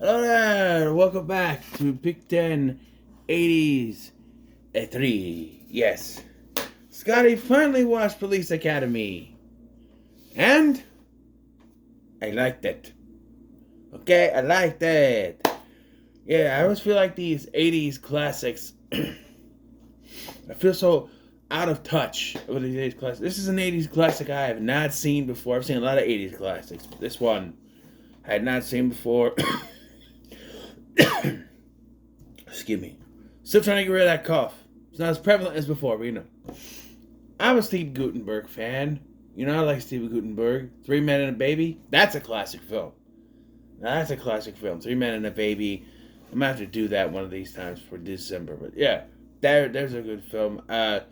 Hello there, welcome back to Big 10 80's 3. Yes, Scotty finally watched Police Academy, and I liked it. Okay, I liked it. Yeah, I always feel like these 80's classics, I feel so out of touch with these 80's classics. This is an 80's classic I have not seen before. I've seen a lot of 80's classics, but this one I had not seen before. Excuse me. Still trying to get rid of that cough. It's not as prevalent as before, but you know. I'm a Steve Guttenberg fan. You know, I like Steve Guttenberg. Three Men and a Baby. That's a classic film. That's a classic film. Three Men and a Baby. I'm going to have to do that one of these times for December. But yeah, there's a good film. I'm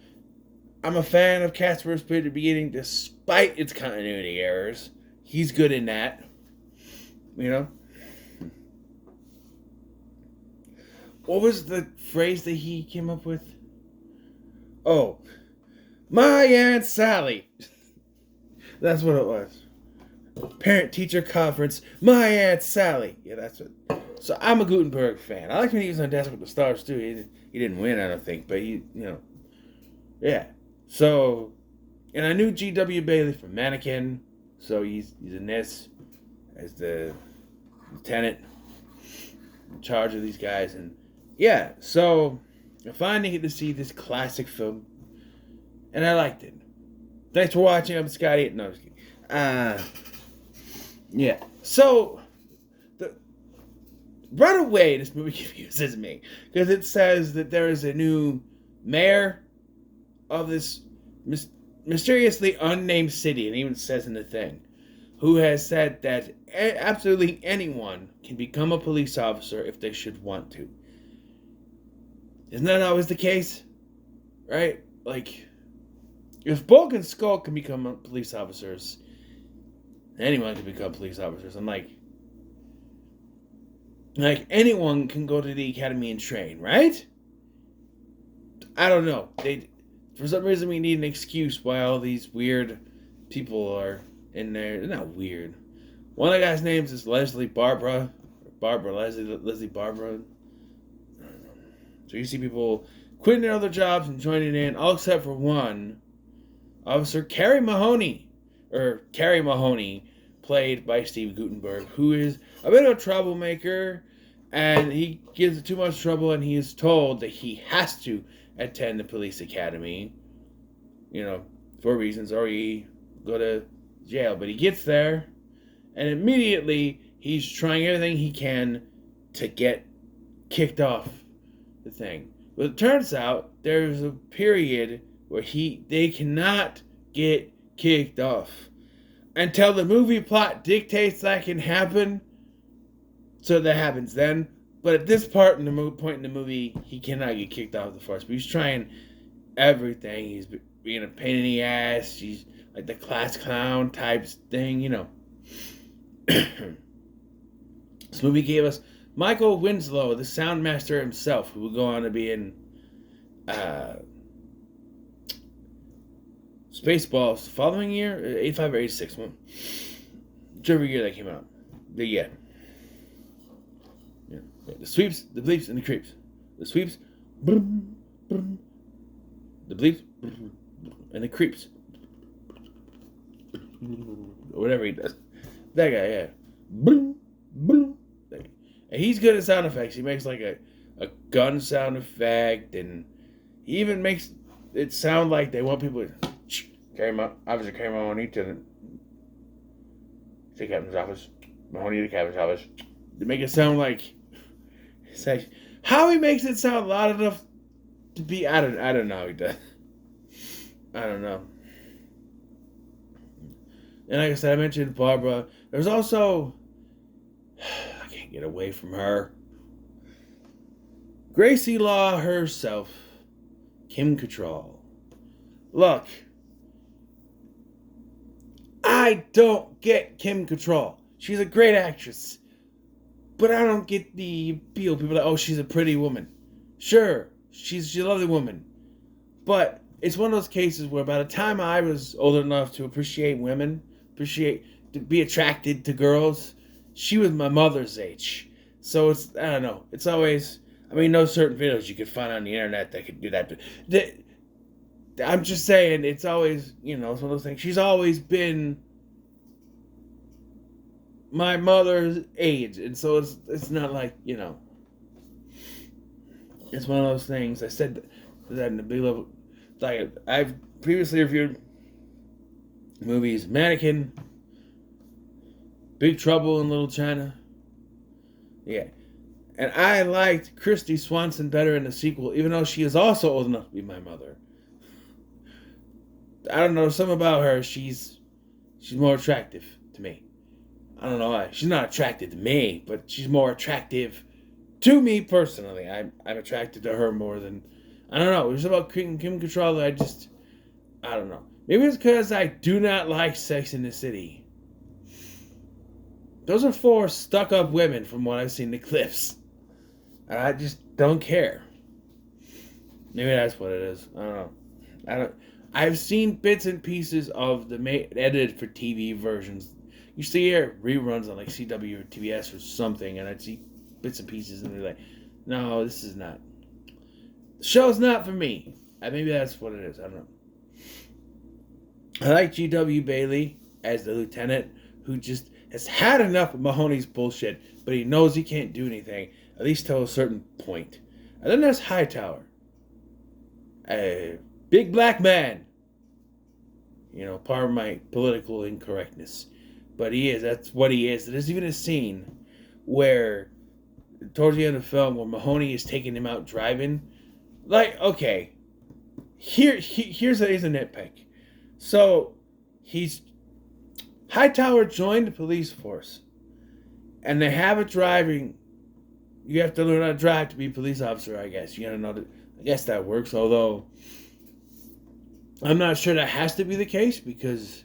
a fan of Casper's Spirit at the beginning, despite its continuity errors. He's good in that. You know? What was the phrase that he came up with? Oh, my Aunt Sally. That's what it was. Parent-teacher conference, my Aunt Sally. Yeah, that's it. So I'm a Guttenberg fan. I like when he was on Dancing with the Stars, too. He didn't win, I don't think, but yeah. So, and I knew G.W. Bailey from Mannequin, so he's in this as the lieutenant in charge of these guys, and yeah, so I finally get to see this classic film, and I liked it. Thanks for watching. I'm Scotty. No, I'm just kidding. Yeah. So, right away, this movie confuses me because it says that there is a new mayor of this mysteriously unnamed city, and even says in the thing, who has said that absolutely anyone can become a police officer if they should want to. Isn't that always the case? Right? Like, if Bulk and Skull can become police officers, anyone can become police officers. I'm like anyone can go to the academy and train, right? I don't know. For some reason, we need an excuse why all these weird people are in there. They're not weird. One of the guys' names is Leslie Barbara. Leslie Barbara. So you see people quitting their other jobs and joining in, all except for one, Officer Carrie Mahoney, played by Steve Guttenberg, who is a bit of a troublemaker, and he gives too much trouble, and he is told that he has to attend the police academy, for reasons, or he go to jail. But he gets there, and immediately he's trying everything he can to get kicked off the thing. But it turns out there's a period where they cannot get kicked off until the movie plot dictates that can happen. So that happens then. But at this point in the movie, he cannot get kicked off the force. But he's trying everything. He's being a pain in the ass. He's like the class clown type thing, This movie gave us Michael Winslow, the sound master himself, who would go on to be in Spaceballs the following year, 85 or 86, whichever year that came out. Yeah. The sweeps, the bleeps, and the creeps. The sweeps, boom, boom, the bleeps, and the creeps. Or whatever he does. That guy, yeah. Boom, boom. And he's good at sound effects. He makes like a gun sound effect, and he even makes it sound like they want people to Officer Carrie Mahoney to the captain's office. Mahoney to the captain's office. They make it sound like it's like how he makes it sound loud enough to be I don't know how he does. I don't know. And like I said, I mentioned Barbara. There's also get away from her. Gracie Law herself, Kim Cattrall. Look, I don't get Kim Cattrall. She's a great actress, but I don't get the appeal. People are like, oh, she's a pretty woman. Sure, she's a lovely woman, but it's one of those cases where by the time I was old enough to appreciate women, to be attracted to girls, she was my mother's age. So I don't know. It's always, I mean, no certain videos you could find on the internet that could do that. I'm just saying, it's always, it's one of those things. She's always been my mother's age. And so it's not like, it's one of those things. I said that in the big level. Like, I've previously reviewed movies Mannequin, Big Trouble in Little China. Yeah. And I liked Christy Swanson better in the sequel, even though she is also old enough to be my mother. I don't know, something about her, she's more attractive to me. I don't know why. She's not attracted to me, but she's more attractive to me personally. I'm attracted to her more than, I don't know. It was about Kim Cattrall. I don't know. Maybe it's because I do not like Sex in the City. Those are 4 stuck-up women from what I've seen in the clips. And I just don't care. Maybe that's what it is. I don't. I've seen bits and pieces of the edited for TV versions. You see reruns on like CW or TBS or something, and I'd see bits and pieces, and they're like, "No, this is not. The show's not for me." Maybe that's what it is. I don't know. I like G.W. Bailey as the lieutenant, who just has had enough of Mahoney's bullshit, but he knows he can't do anything, at least till a certain point. And then there's Hightower. A big black man. Part of my political incorrectness. But he is. That's what he is. There's even a scene where, towards the end of the film, where Mahoney is taking him out driving. Like, okay. Here's a nitpick. So, Hightower joined the police force. And they have it driving. You have to learn how to drive to be a police officer, I guess. You gotta know that. I guess that works, although I'm not sure that has to be the case, because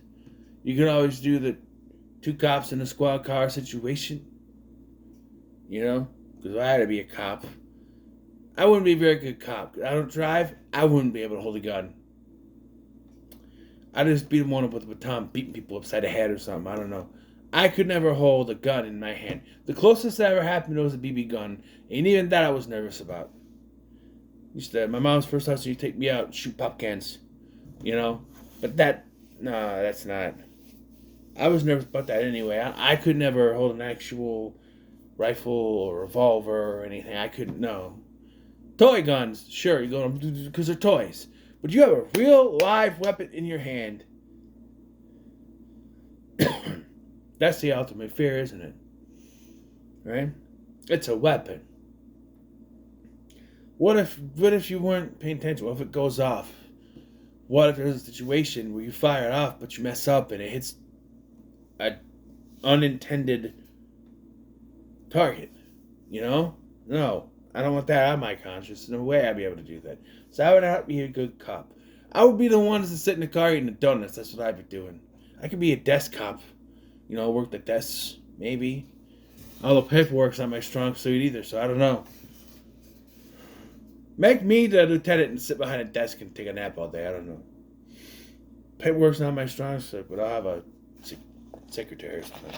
you can always do the 2 cops in a squad car situation. Because if I had to be a cop, I wouldn't be a very good cop. I don't drive. I wouldn't be able to hold a gun. I'd just beat one up with a baton, beating people upside the head or something. I don't know. I could never hold a gun in my hand. The closest that ever happened was a BB gun, and even that I was nervous about. My mom's first house, she'd take me out and shoot pop cans, But that's not. I was nervous about that anyway. I could never hold an actual rifle or revolver or anything. I couldn't. No. Toy guns, sure, you go because they're toys. But you have a real live weapon in your hand. That's the ultimate fear, isn't it? Right? It's a weapon. What if you weren't paying attention? What if it goes off? What if there's a situation where you fire it off, but you mess up and it hits an unintended target? No, I don't want that out of my conscience. No way I'd be able to do that. So I would not be a good cop. I would be the ones that sit in the car eating the donuts. That's what I'd be doing. I could be a desk cop. Work the desks, maybe. Although paperwork's not my strong suit either, so I don't know. Make me the lieutenant and sit behind a desk and take a nap all day. I don't know. Paperwork's not my strong suit, but I'll have a secretary or something.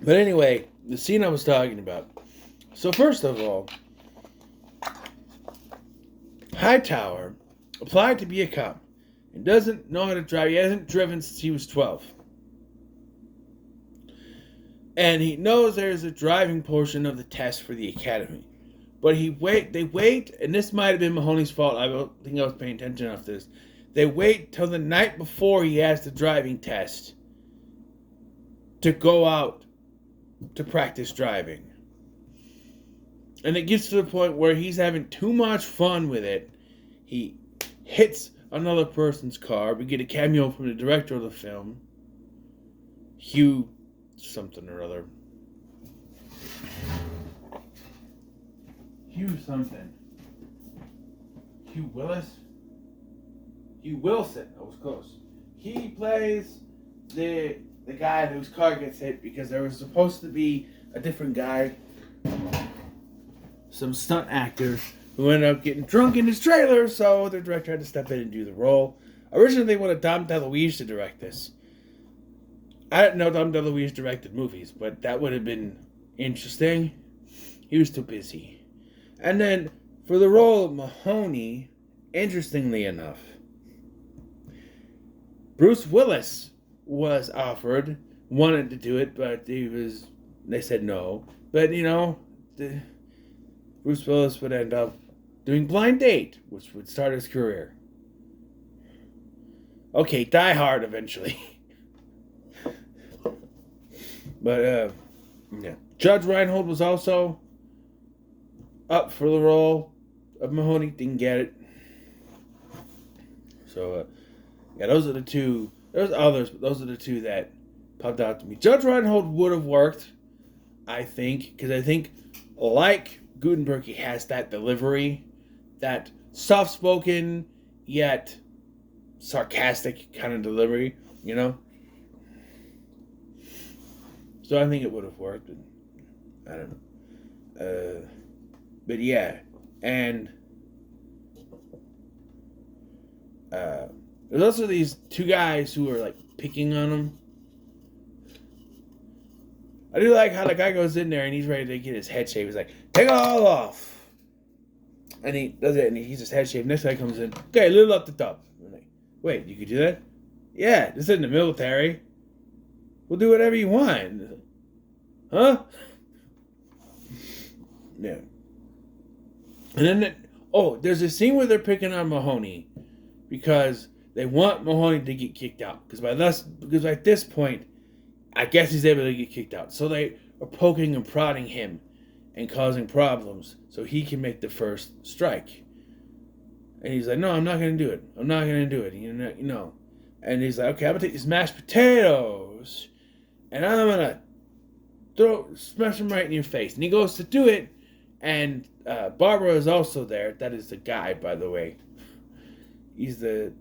But anyway, the scene I was talking about. So first of all, Hightower applied to be a cop and doesn't know how to drive. He hasn't driven since he was 12. And he knows there's a driving portion of the test for the academy. But they wait, and this might have been Mahoney's fault. I don't think I was paying attention enough to this. They wait till the night before he has the driving test to go out to practice driving. And it gets to the point where he's having too much fun with it. He hits another person's car. We get a cameo from the director of the film, Hugh something or other. Hugh something. Hugh Willis? Hugh Wilson. That was close. He plays the guy whose car gets hit because there was supposed to be a different guy, some stunt actor, who ended up getting drunk in his trailer, so the director had to step in and do the role. Originally, they wanted Dom DeLuise to direct this. I didn't know Dom DeLuise directed movies, but that would have been interesting. He was too busy. And then for the role of Mahoney, interestingly enough, Bruce Willis was offered, wanted to do it, but they said no. But Bruce Willis would end up doing Blind Date, which would start his career. Okay, Die Hard eventually. But yeah, Judge Reinhold was also up for the role of Mahoney, didn't get it. So yeah, those are the two. There's others, but those are the two that popped out to me. Judge Reinhold would have worked, I think, because I think, like Gutenberg, he has that delivery, that soft-spoken yet sarcastic kind of delivery, So I think it would have worked. I don't know. But yeah, and there's also these two guys who are like picking on him. I do like how the guy goes in there and he's ready to get his head shaved. He's like, take it all off. And he does it and he's his head shaved. Next guy comes in, okay, a little up the top. I'm like, wait, you could do that? Yeah, this isn't the military. We'll do whatever you want. Huh? Yeah. And then, there's a scene where they're picking on Mahoney because they want Mahoney to get kicked out. Because at this point, I guess he's able to get kicked out. So they are poking and prodding him and causing problems so he can make the first strike. And he's like, no, I'm not going to do it. I'm not going to do it. And he's like, okay, I'm going to take these mashed potatoes and I'm going to smash them right in your face. And he goes to do it. And Barbara is also there. That is the guy, by the way. He's the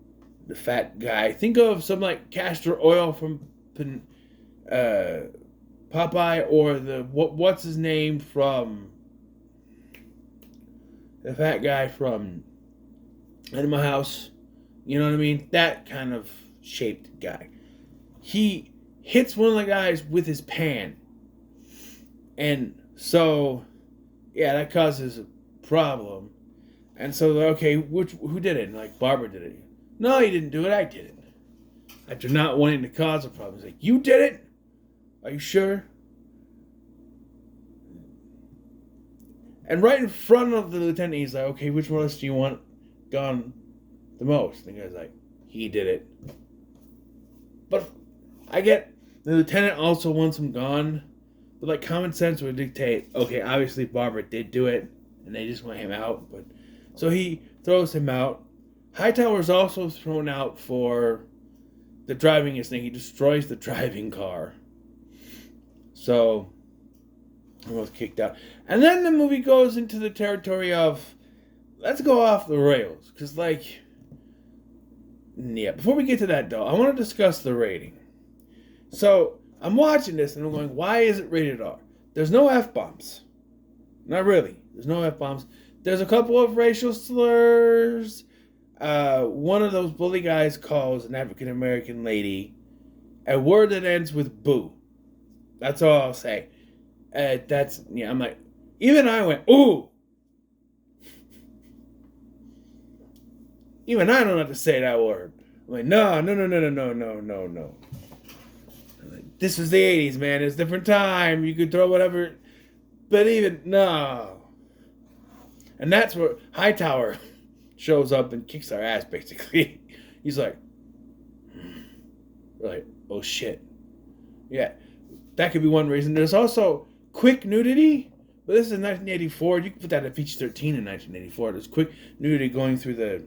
fat guy. Think of some like castor oil from Popeye, or what's his name from the fat guy from Animal House. You know what I mean? That kind of shaped guy. He hits one of the guys with his pan. And so, yeah, that causes a problem. And so, okay, who did it? And like, Barbara did it. No, you didn't do it. I did it. After not wanting to cause a problem. He's like, you did it? Are you sure? And right in front of the lieutenant, he's like, okay, which one of us do you want gone the most? And the guy's like, he did it. But I get the lieutenant also wants him gone. But like common sense would dictate, okay, obviously Barbara did do it, and they just want him out. But so he throws him out. Hightower's also thrown out for the driving thing. He destroys the driving car. So he was kicked out. And then the movie goes into the territory of, let's go off the rails. Because before we get to that though, I want to discuss the rating. So I'm watching this and I'm going, why is it rated R? There's no F-bombs. Not really. There's no F-bombs. There's a couple of racial slurs. One of those bully guys calls an African-American lady a word that ends with boo. That's all I'll say. I'm like, even I went, ooh. Even I don't have to say that word. I'm like, no. This was the 80s, man. It's a different time. You could throw whatever. But even, no. And that's where Hightower shows up and kicks our ass, basically. He's like, oh shit. Yeah, that could be one reason. There's also quick nudity. But this is 1984. You can put that at feature 13 in 1984. There's quick nudity going through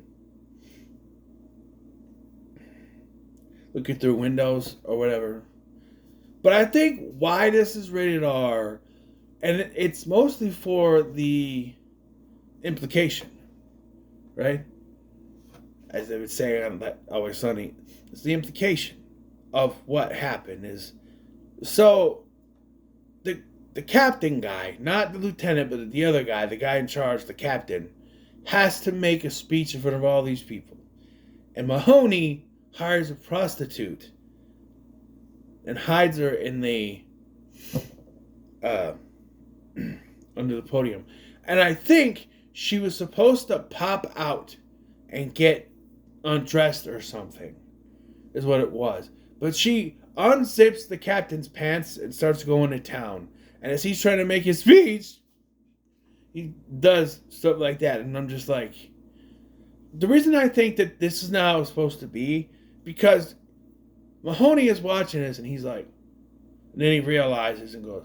looking through windows or whatever. But I think why this is rated R, and it's mostly for the implication, right? As they would say on That Always Sunny, it's the implication of what happened is, so the captain guy, not the lieutenant, but the other guy, the guy in charge, the captain, has to make a speech in front of all these people. And Mahoney hires a prostitute and hides her in the under the podium. And I think she was supposed to pop out and get undressed or something, is what it was. But she unzips the captain's pants and starts going to town. And as he's trying to make his speech, he does stuff like that. And I'm just like, the reason I think that this is not how it's supposed to be, because Mahoney is watching this and he's like, and then he realizes and goes,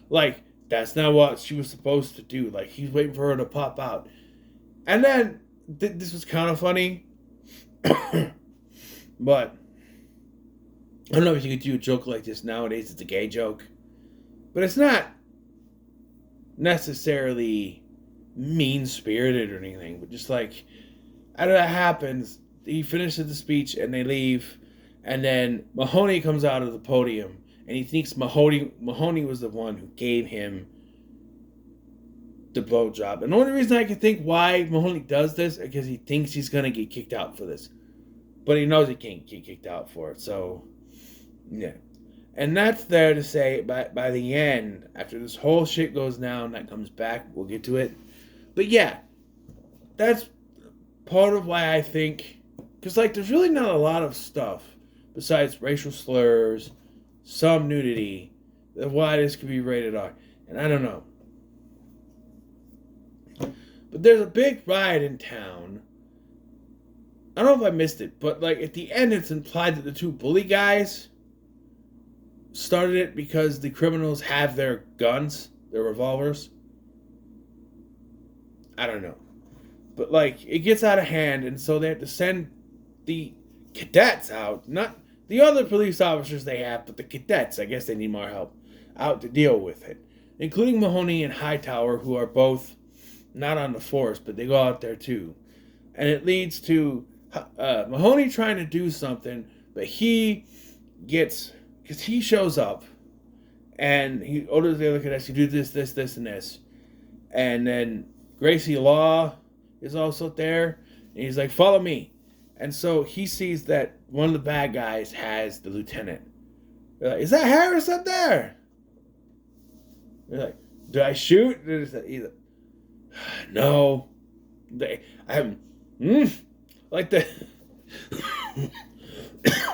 like, that's not what she was supposed to do. Like, he's waiting for her to pop out. And then, this was kind of funny. But, I don't know if you could do a joke like this nowadays. It's a gay joke. But it's not necessarily mean-spirited or anything. But just like, after that happens, he finishes the speech and they leave. And then Mahoney comes out of the podium. And he thinks Mahoney was the one who gave him the blowjob. And the only reason I can think why Mahoney does this is because he thinks he's going to get kicked out for this. But he knows he can't get kicked out for it. So, yeah. And that's there to say, by the end, after this whole shit goes down, that comes back. We'll get to it. But yeah, that's part of why I think, because like there's really not a lot of stuff besides racial slurs, some nudity, of why this could be rated R. And I don't know. But there's a big riot in town. I don't know if I missed it, but like at the end it's implied that the two bully guys started it because the criminals have their guns, their revolvers. I don't know. But like it gets out of hand, and so they have to send the cadets out, not the other police officers they have, but the cadets, I guess they need more help, out to deal with it. Including Mahoney and Hightower, who are both not on the force, but they go out there too. And it leads to Mahoney trying to do something, but he gets, because he shows up, and he orders the other cadets to do this, this, this, and this. And then Gracie Law is also there, and he's like, follow me. And so he sees that one of the bad guys has the lieutenant. They're like, is that Harris up there? They're like, do I shoot? He's like, no. I haven't. Like the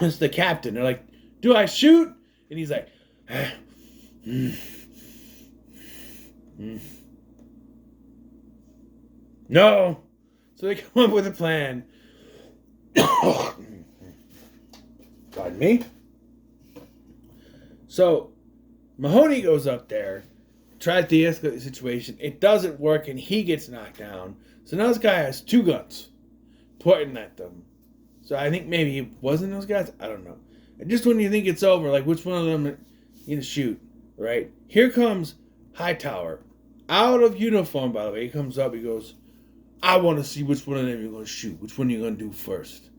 it's the captain. They're like, do I shoot? And he's like, no. So they come up with a plan. Pardon me. So Mahoney goes up there, tries to de-escalate the situation. It doesn't work, and he gets knocked down. So now this guy has two guns pointing at them. So I think maybe it wasn't those guys. I don't know. And just when you think it's over, like which one of them you to shoot, right? Here comes Hightower, out of uniform, by the way. He comes up, he goes, I want to see which one of them you're going to shoot. Which one you're going to do first.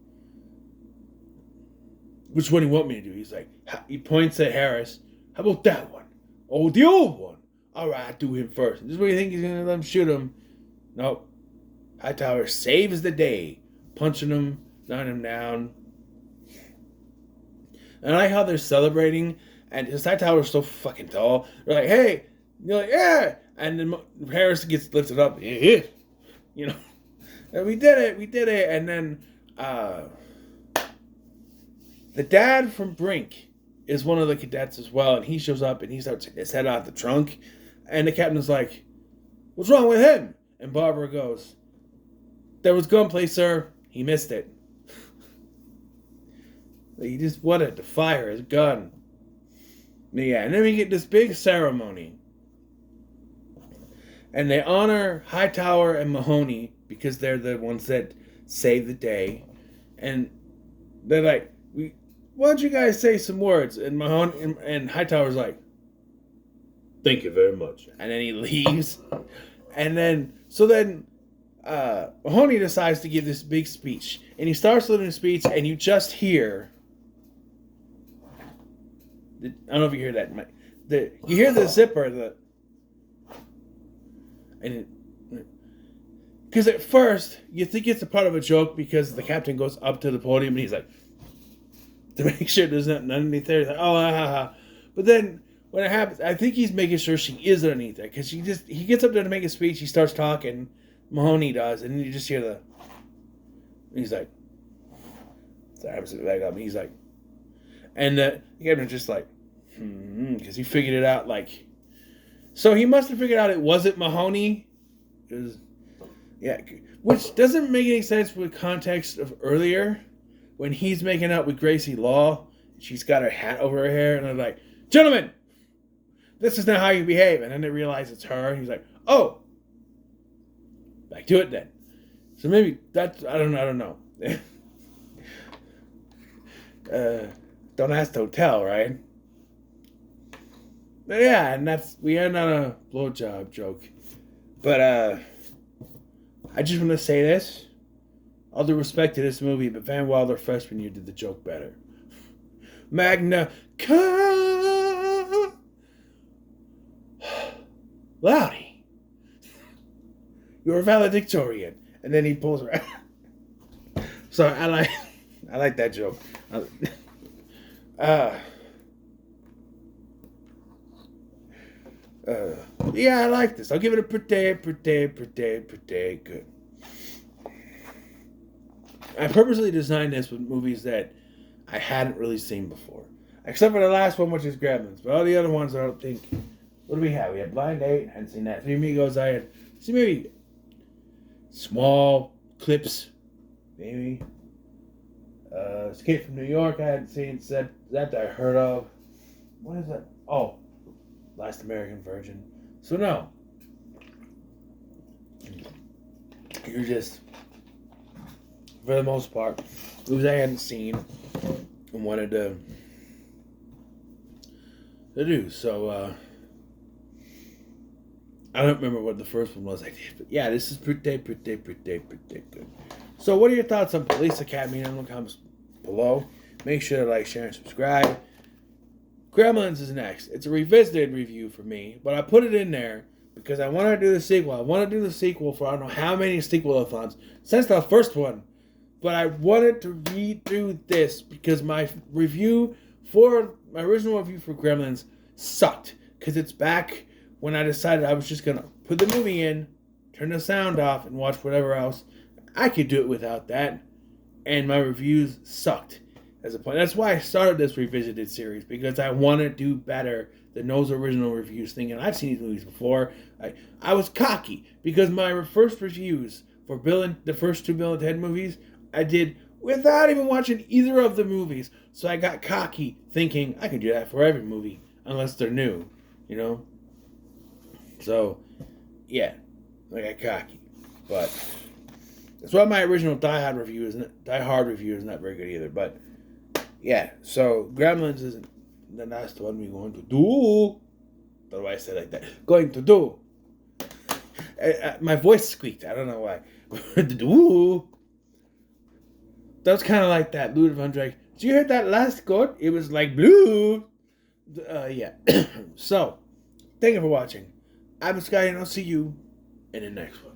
Which one do you want me to do? He's like, he points at Harris. How about that one? Oh, the old one. All right, I'll do him first. This is where you think he's going to let him shoot him. Nope. Hightower saves the day. Punching him, knocking him down. And I like how they're celebrating. And his Hightower's so fucking tall. They're like, hey. You're like, yeah. And then Harris gets lifted up. Yeah. You know. And we did it. And then the dad from Brink is one of the cadets as well. And he shows up and he starts taking his head out the trunk. And the captain's like, what's wrong with him? And Barbara goes, there was gunplay, sir. He missed it. He just wanted to fire his gun. Yeah, and then we get this big ceremony. And they honor Hightower and Mahoney because they're the ones that saved the day. And they're like, why don't you guys say some words? And Mahoney and Hightower's like, thank you very much. And then he leaves. And then, Mahoney decides to give this big speech. And he starts delivering a speech, and you just hear, I don't know if you hear that. You hear the zipper, because at first, you think it's a part of a joke because the captain goes up to the podium and he's like, to make sure there's nothing underneath there. He's like, oh, ha, ha, ha. But then when it happens, I think he's making sure she is underneath there because he gets up there to make a speech. He starts talking. Mahoney does, and you just hear he's like, sorry, I'm sitting back up. He's like, and Gabriel's just like, because he figured it out. Like, so he must have figured out it wasn't Mahoney. It was, yeah, which doesn't make any sense with context of earlier when he's making out with Gracie Law. She's got her hat over her hair, and they're like, gentlemen, this is not how you behave. And then they realize it's her. He's like, oh, back to it then. So maybe that's, I don't know. Don't ask, don't tell, right? But yeah, and we end on a blowjob joke. But I just want to say this. All due respect to this movie, but Van Wilder freshman year did the joke better. Magna Loudy, you're a valedictorian. And then he pulls her out. So I like that joke. Yeah, I like this. I'll give it a pretty good. I purposely designed this with movies that I hadn't really seen before. Except for the last one, which is Gremlins. But all the other ones, I don't think... What do we have? We had Blind Date. I hadn't seen that. Three Amigos, I had seen maybe small clips. Maybe. Escape from New York, I hadn't seen. That I heard of. What is that? Oh, Last American Virgin. So no. You're just... For the most part, movies I hadn't seen and wanted to do. So, I don't remember what the first one was I did, but yeah, this is pretty good. So, what are your thoughts on Police Academy? In the comments below. Make sure to like, share, and subscribe. Gremlins is next. It's a revisited review for me, but I put it in there because I want to do the sequel. I want to do the sequel for I don't know how many sequel-a-thons since the first one. But I wanted to redo this because my original review for Gremlins sucked. Because it's back when I decided I was just going to put the movie in, turn the sound off, and watch whatever else. I could do it without that. And my reviews sucked as a point. That's why I started this revisited series. Because I want to do better than those original reviews thinking I've seen these movies before. I was cocky. Because my first reviews for the first two Bill and Ted movies... I did without even watching either of the movies. So I got cocky thinking I could do that for every movie unless they're new, you know? So, yeah, I got cocky. But that's why my original Die Hard review is not very good either. But, yeah, so Gremlins isn't the last one we're going to do. That's why I said like that. Going to do. My voice squeaked. I don't know why. Do. That was kind of like that, Ludwig von Drake. Did you hear that last chord? It was like blue. Yeah. So, thank you for watching. I'm Sky, and I'll see you in the next one.